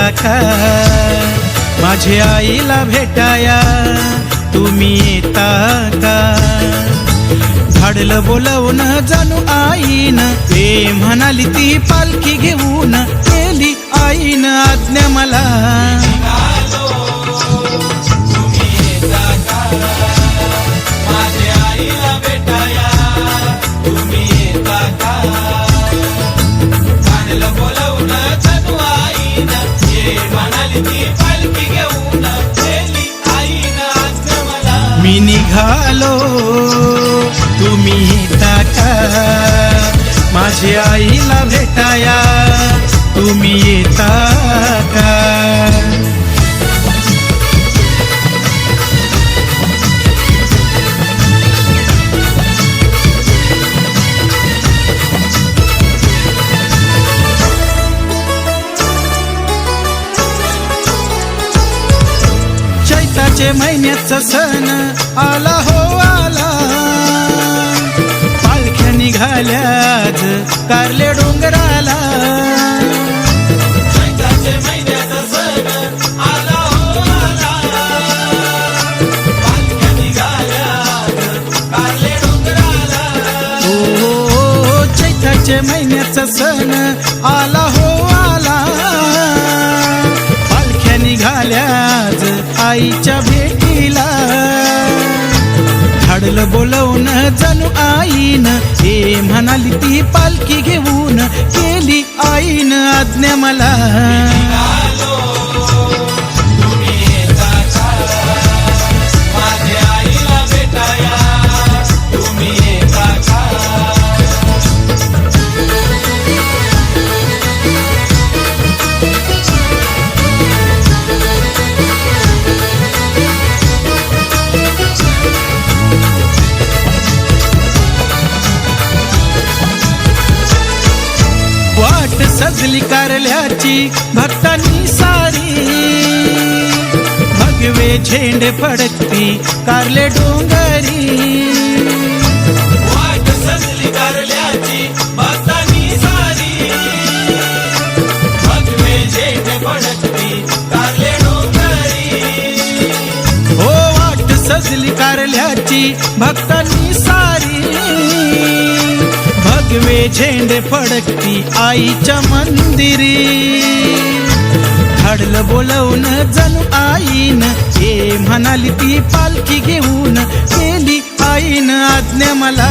येता का माझ्या आईला भेटाया, तुम्ही येता का? धाडलं बोलवून जणू आईन, ते म्हणाली ती पालखी घेऊन, केली आईन आज्ञा मला. मी निघालो तुम्ही येता का माझ्या आईला भेटाया, तुम्ही येता का? चैताचे महिन्याचा सण आला हो आला, पालख्या निघाल्याज कारले डोंगराला. चैताचे महिन्याचा सण आला हो आला, पालख्या निघाल्याज कारले डोंगराला. हो चैताचे महिन्याचा सण आला हो आला, पालख्या निघाल्याज आईच्या भेटीला. धाडलं बोलवून जणू आईन, हे म्हणाली ती पालखी घेऊन, केली आईन आज्ञा मला. वाट सजली कारल्याची भक्तांनी सारी, भगवे झेंडे फडकती कारले डोंगरी. वाट सजली कारल्याची भक्तांनी सारी, भगवे झेंडे फडकती कारले डोंगरी. हो वाट सजली कारल्याची भक्तांनी सारी, भगवे झेंडे फडकती आईच्या मंदिरी. धाडलं बोलवून जणू आईन, हे म्हणाली ती पालखी घेऊन, केली आईन आज्ञा मला.